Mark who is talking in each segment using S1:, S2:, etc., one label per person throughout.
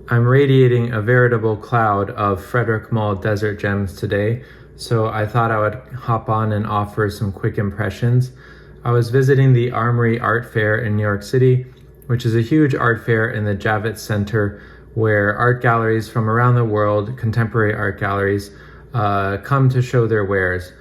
S1: I'm radiating a veritable cloud of Frederic Malle desert gems today, so I thought I would hop on and offer some quick impressions. I was visiting the Armory Art Fair in New York City, which is a huge art fair in the Javits Center where art galleries from around the world, contemporary art galleries, come to show their wares.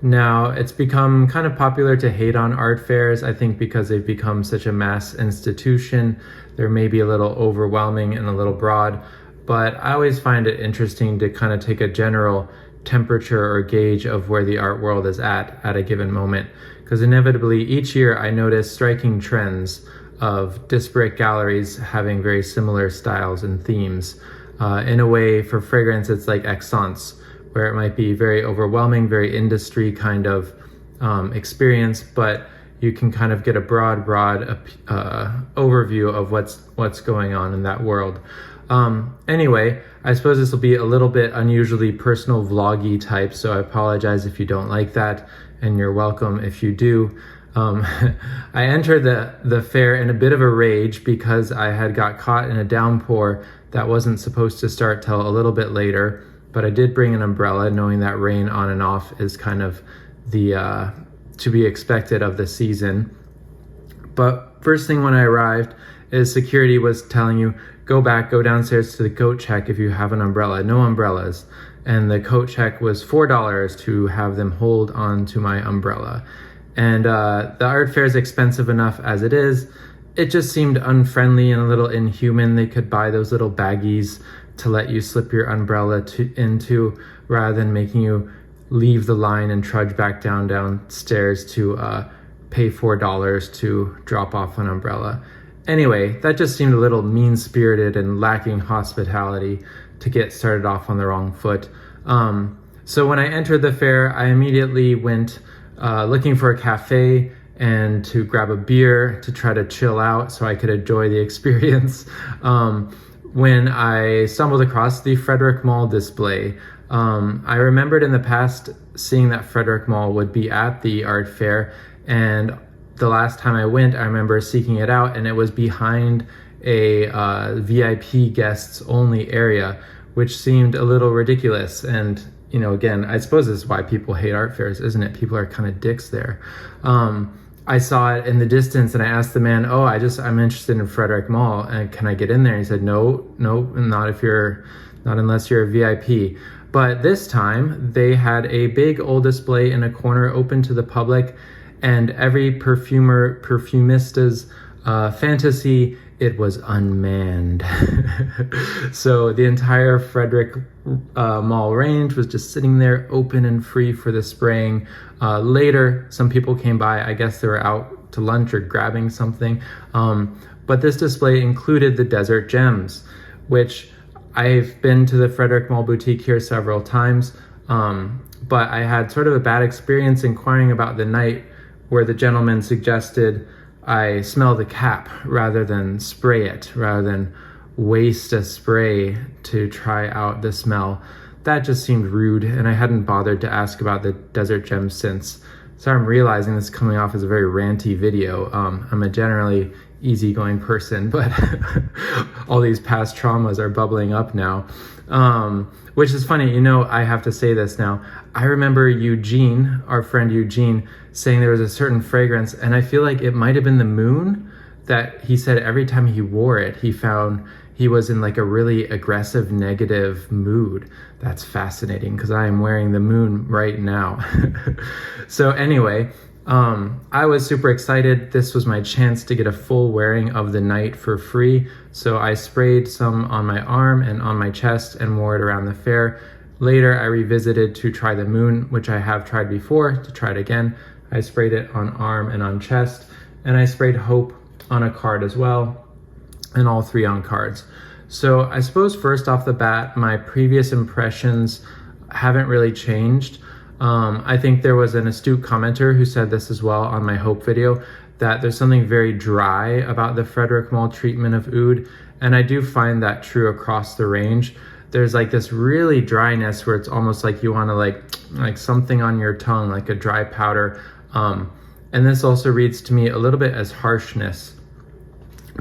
S1: Now, it's become kind of popular to hate on art fairs, I think because they've become such a mass institution. They're maybe a little overwhelming and a little broad, but I always find it interesting to kind of take a general temperature or gauge of where the art world is at a given moment. Because inevitably, each year I notice striking trends of disparate galleries having very similar styles and themes. In a way, for fragrance, it's like Excellence, where it might be very overwhelming, very industry kind of experience, but you can kind of get a broad overview of what's going on in that world. Anyway, I suppose this will be a little bit unusually personal vloggy type, so I apologize if you don't like that, and you're welcome if you do. I entered the fair in a bit of a rage because I had got caught in a downpour that wasn't supposed to start till a little bit later, but I did bring an umbrella, knowing that rain on and off is kind of the to be expected of the season. But first thing when I arrived is security was telling you, go downstairs to the coat check if you have an umbrella. No umbrellas. And the coat check was $4 to have them hold on to my umbrella. And the art fair is expensive enough as it is. It just seemed unfriendly and a little inhuman. They could buy those little baggies to let you slip your umbrella into, rather than making you leave the line and trudge back downstairs to pay $4 to drop off an umbrella. Anyway, that just seemed a little mean-spirited and lacking hospitality to get started off on the wrong foot. So when I entered the fair, I immediately went looking for a cafe and to grab a beer to try to chill out so I could enjoy the experience. When I stumbled across the Frederic Malle display, I remembered in the past seeing that Frederic Malle would be at the art fair, and the last time I went, I remember seeking it out, and it was behind a VIP guests only area, which seemed a little ridiculous. And you know, again, I suppose this is why people hate art fairs, isn't it? People are kind of dicks there. I saw it in the distance and I asked the man, I'm interested in Frederic Malle, and can I get in there? And he said, no, not unless you're a VIP. But this time they had a big old display in a corner open to the public, and every perfumista's fantasy, it was unmanned. So the entire Frederic Malle range was just sitting there open and free for the spraying. Later, some people came by. I guess they were out to lunch or grabbing something. But this display included the desert gems, which I've been to the Frederic Malle boutique here several times. But I had sort of a bad experience inquiring about the night where the gentleman suggested I smell the cap rather than spray it, rather than waste a spray to try out the smell. That just seemed rude, and I hadn't bothered to ask about the desert gems since. So I'm realizing this is coming off as a very ranty video. I'm a generally easygoing person, but all these past traumas are bubbling up now. Which is funny, I have to say this now. I remember Eugene, our friend Eugene, saying there was a certain fragrance, and I feel like it might have been the moon, that he said every time he wore it, he found he was in like a really aggressive, negative mood. That's fascinating because I am wearing the moon right now. So anyway, I was super excited. This was my chance to get a full wearing of the night for free. So I sprayed some on my arm and on my chest and wore it around the fair. Later, I revisited to try the moon, which I have tried before, to try it again. I sprayed it on arm and on chest, and I sprayed Hope on a card as well, and all three on cards. So I suppose first off the bat, my previous impressions haven't really changed. I think there was an astute commenter who said this as well on my Hope video, that there's something very dry about the Frederic Malle treatment of oud, and I do find that true across the range. There's like this really dryness where it's almost like you want to like something on your tongue, like a dry powder. And this also reads to me a little bit as harshness.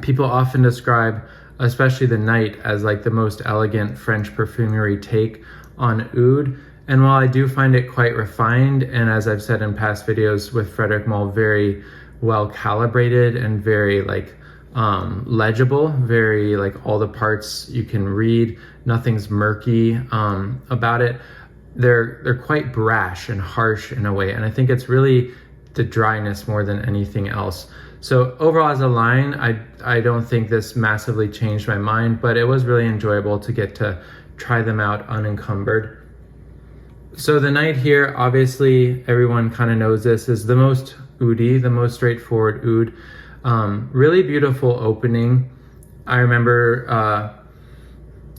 S1: People often describe especially the night, as like the most elegant French perfumery take on oud. And while I do find it quite refined, and as I've said in past videos with Frederic Malle, very well calibrated and very like legible, very like all the parts you can read, nothing's murky about it. They're quite brash and harsh in a way, and I think it's really the dryness more than anything else. So overall as a line, I don't think this massively changed my mind, but it was really enjoyable to get to try them out unencumbered. So the night here, obviously everyone kind of knows this, is the most oudy, the most straightforward oud. Really beautiful opening. I remember,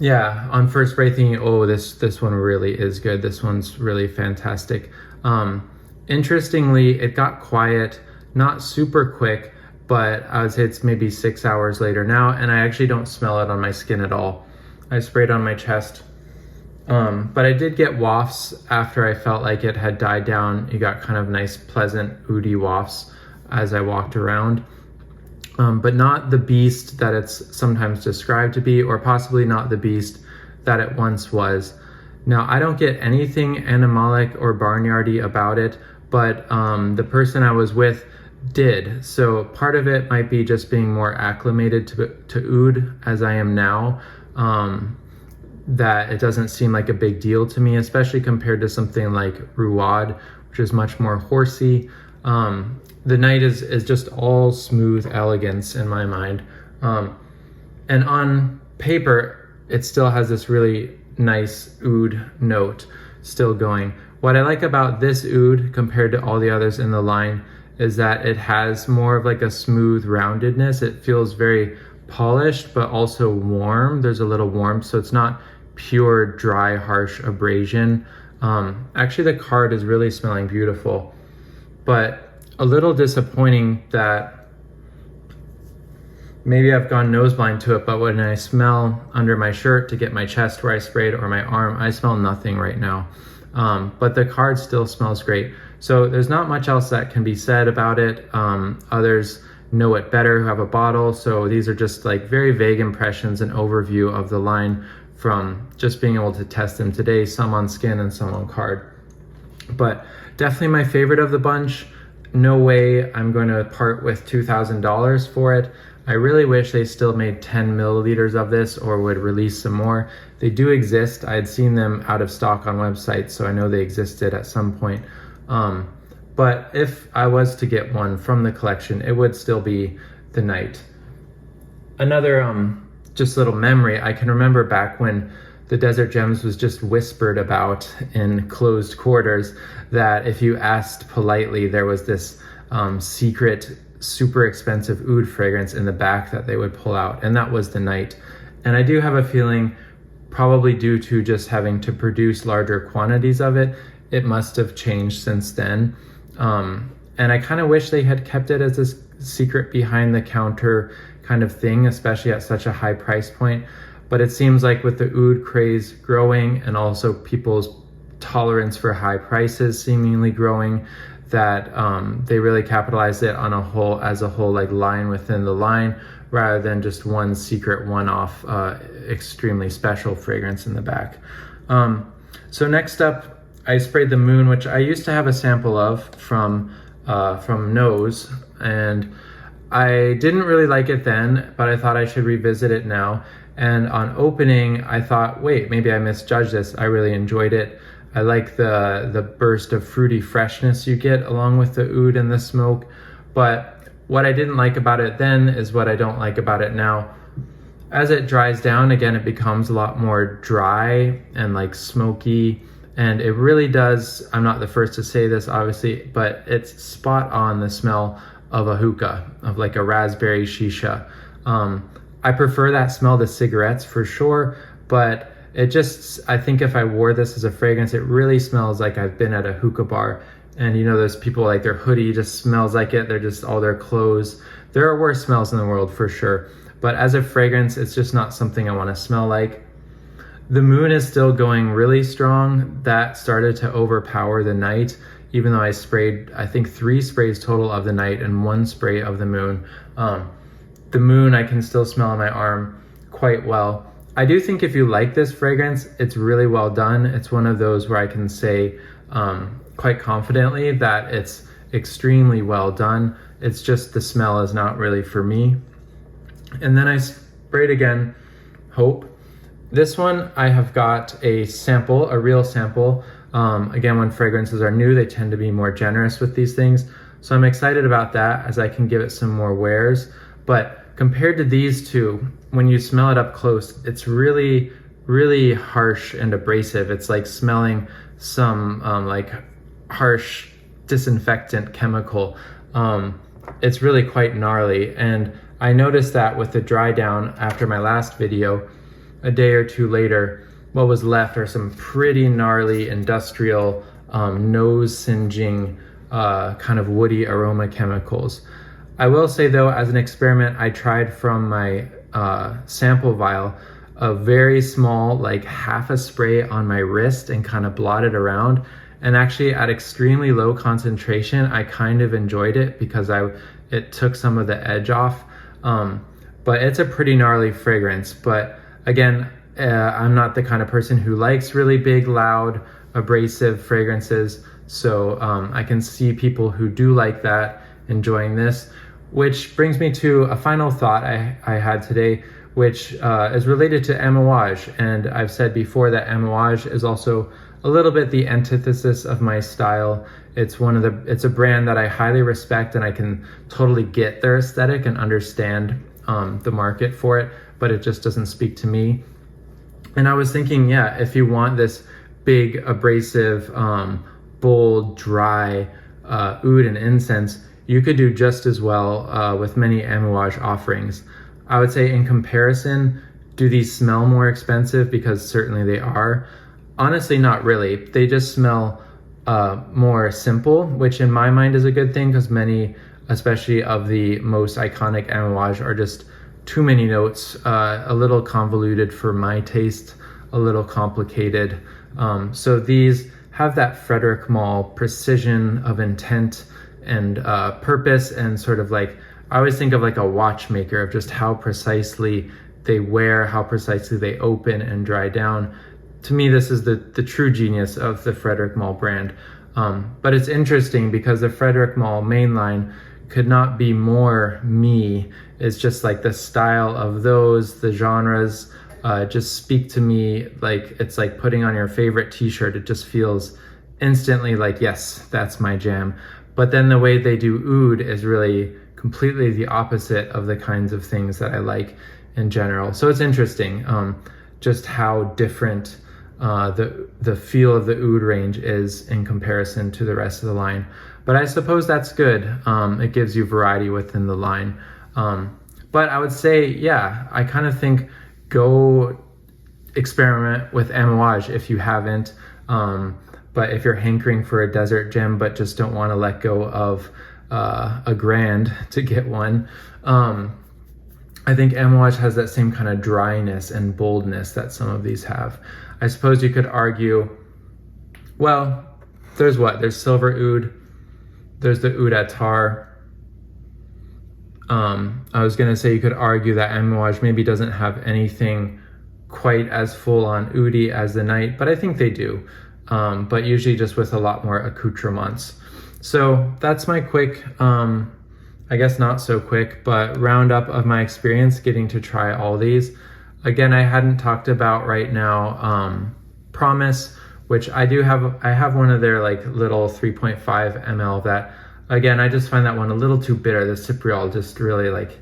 S1: on first spray thinking, oh, this one really is good. This one's really fantastic. Interestingly, it got quiet, not super quick, but I would say it's maybe 6 hours later now, and I actually don't smell it on my skin at all. I sprayed on my chest. But I did get wafts after I felt like it had died down. You got kind of nice, pleasant, oudy wafts as I walked around. But not the beast that it's sometimes described to be, or possibly not the beast that it once was. Now, I don't get anything animalic or barnyardy about it, but the person I was with did. So part of it might be just being more acclimated to oud as I am now. That it doesn't seem like a big deal to me, especially compared to something like oudy, which is much more horsey. The night is just all smooth elegance in my mind. And on paper, it still has this really nice oud note still going. What I like about this oud compared to all the others in the line is that it has more of like a smooth roundedness. It feels very polished, but also warm. There's a little warmth, so it's not pure, dry, harsh abrasion. Actually, the card is really smelling beautiful, but a little disappointing that maybe I've gone nose blind to it, but when I smell under my shirt to get my chest where I sprayed or my arm, I smell nothing right now. But the card still smells great. So there's not much else that can be said about it. Others know it better who have a bottle. So these are just like very vague impressions and overview of the line from just being able to test them today, some on skin and some on card. But definitely my favorite of the bunch. No way I'm going to part with $2,000 for it. I really wish they still made 10 milliliters of this or would release some more. They do exist. I had seen them out of stock on websites, so I know they existed at some point. But if I was to get one from the collection, it would still be the night. Another just little memory, I can remember back when the Desert Gems was just whispered about in closed quarters, that if you asked politely, there was this secret, super expensive oud fragrance in the back that they would pull out, and that was the night. And I do have a feeling, probably due to just having to produce larger quantities of it, it must have changed since then. And I kind of wish they had kept it as this secret behind the counter kind of thing, especially at such a high price point. But it seems like with the oud craze growing and also people's tolerance for high prices seemingly growing, that they really capitalized it on as a whole like line within the line, rather than just one secret one-off extremely special fragrance in the back. So next up, I sprayed the Moon, which I used to have a sample of from Nose, and I didn't really like it then, but I thought I should revisit it now. And on opening, I thought, wait, maybe I misjudged this. I really enjoyed it. I like the burst of fruity freshness you get along with the oud and the smoke. But what I didn't like about it then is what I don't like about it now. As it dries down, again, it becomes a lot more dry and like smoky. And it really does, I'm not the first to say this, obviously, but it's spot on the smell of a hookah, of like a raspberry shisha. I prefer that smell to cigarettes for sure, but it just, I think if I wore this as a fragrance, it really smells like I've been at a hookah bar. And you know, those people, like their hoodie just smells like it. They're just all their clothes. There are worse smells in the world for sure. But as a fragrance, it's just not something I want to smell like. The Moon is still going really strong. That started to overpower the night, even though I sprayed, I think 3 sprays total of the night and 1 spray of the Moon. The Moon I can still smell on my arm quite well. I do think if you like this fragrance, it's really well done. It's one of those where I can say quite confidently that it's extremely well done. It's just the smell is not really for me. And then I sprayed again, Hope. This one I have got a sample, a real sample. Again, when fragrances are new, they tend to be more generous with these things. So I'm excited about that as I can give it some more wears. But compared to these two, when you smell it up close, it's really, really harsh and abrasive. It's like smelling some like harsh disinfectant chemical. It's really quite gnarly. And I noticed that with the dry down after my last video, a day or two later, what was left are some pretty gnarly industrial nose singeing kind of woody aroma chemicals. I will say though, as an experiment, I tried from my sample vial a very small, like half a spray on my wrist and kind of blotted around. And actually at extremely low concentration, I kind of enjoyed it because it took some of the edge off. But it's a pretty gnarly fragrance. But again, I'm not the kind of person who likes really big, loud, abrasive fragrances. So I can see people who do like that enjoying this, which brings me to a final thought I had today, which is related to Amouage. And I've said before that Amouage is also a little bit the antithesis of my style. It's a brand that I highly respect, and I can totally get their aesthetic and understand the market for it, but it just doesn't speak to me. And I was thinking, yeah, if you want this big, abrasive, bold, dry oud and incense, you could do just as well with many Amouage offerings. I would say in comparison, do these smell more expensive? Because certainly they are. Honestly, not really. They just smell more simple, which in my mind is a good thing, because many, especially of the most iconic Amouage, are just too many notes, a little convoluted for my taste, a little complicated. So these have that Frederic Malle precision of intent and purpose, and sort of like, I always think of like a watchmaker, of just how precisely they wear, how precisely they open and dry down. To me, this is the true genius of the Frederic Malle brand. But it's interesting because the Frederic Malle mainline could not be more me. It's just like the style of those, the genres just speak to me like it's like putting on your favorite t-shirt. It just feels instantly like, yes, that's my jam. But then the way they do oud is really completely the opposite of the kinds of things that I like in general. So it's interesting just how different the feel of the oud range is in comparison to the rest of the line. But I suppose that's good. It gives you variety within the line. But I would say, yeah, I kind of think go experiment with Amouage if you haven't. But if you're hankering for a desert gem but just don't want to let go of a grand to get one, I think Amouage has that same kind of dryness and boldness that some of these have. I suppose you could argue, well, there's silver oud, there's the oud attar. I was gonna say you could argue that Amouage maybe doesn't have anything quite as full on oudy as the night, but I think they do. But usually just with a lot more accoutrements. So that's my quick, I guess not so quick, but roundup of my experience getting to try all these. Again, I hadn't talked about right now Promise, which I have one of their like little 3.5 ml that, again, I just find that one a little too bitter. The Cypriol just really like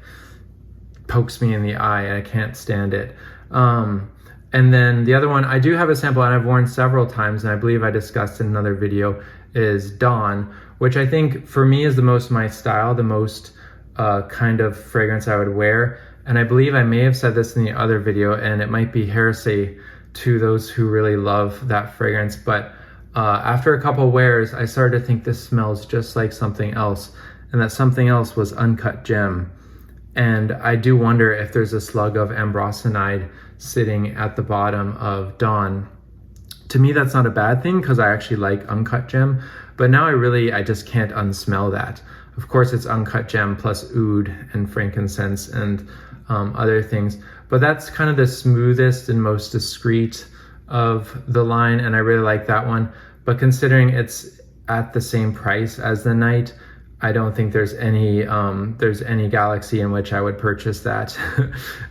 S1: pokes me in the eye and I can't stand it. And then the other one, I do have a sample and I've worn several times, and I believe I discussed in another video, is Dawn, which I think for me is the most my style, the most kind of fragrance I would wear. And I believe I may have said this in the other video, and it might be heresy to those who really love that fragrance, but after a couple wears, I started to think this smells just like something else, and that something else was Uncut Gem. And I do wonder if there's a slug of ambrosinide sitting at the bottom of Dawn. To me, that's not a bad thing because I actually like Uncut Gem, but now I just can't unsmell that. Of course, it's Uncut Gem plus oud and frankincense and other things, but that's kind of the smoothest and most discreet of the line, and I really like that one. But considering it's at the same price as the Night, I don't think there's any galaxy in which I would purchase that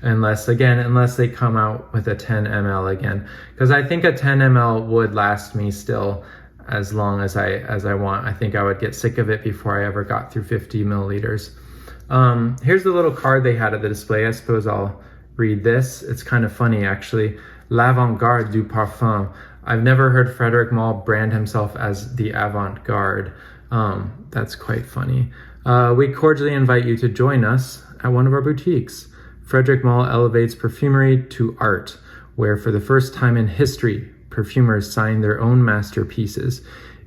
S1: unless they come out with a 10 ml again, because I think a 10 ml would last me still as long as I want. I think I would get sick of it before I ever got through 50 milliliters. Here's the little card they had at the display. I suppose I'll read this. It's kind of funny, actually. L'avant-garde du parfum. I've never heard Frederic Malle brand himself as the avant-garde. That's quite funny. We cordially invite you to join us at one of our boutiques. Frederic Malle elevates perfumery to art, where for the first time in history, perfumers sign their own masterpieces.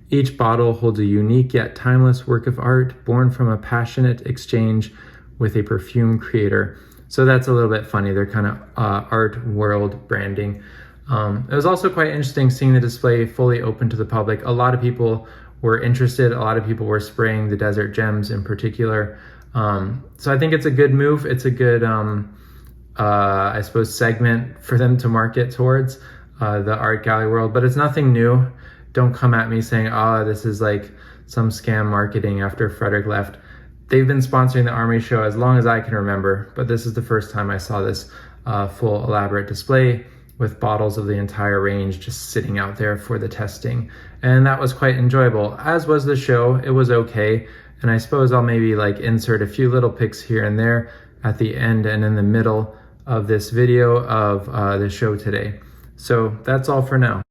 S1: Each bottle holds a unique yet timeless work of art born from a passionate exchange with a perfume creator. So that's a little bit funny. They're kind of art world branding. It was also quite interesting seeing the display fully open to the public. A lot of people were interested. A lot of people were spraying the Desert Gems in particular. So I think it's a good move. It's a good, I suppose, segment for them to market towards, the art gallery world. But it's nothing new. Don't come at me saying, oh, this is like some scam marketing after Frederic left. They've been sponsoring the Armory show as long as I can remember, but this is the first time I saw this full elaborate display with bottles of the entire range just sitting out there for the testing. And that was quite enjoyable, as was the show. It was okay. And I suppose I'll maybe like insert a few little pics here and there at the end and in the middle of this video of the show today. So that's all for now.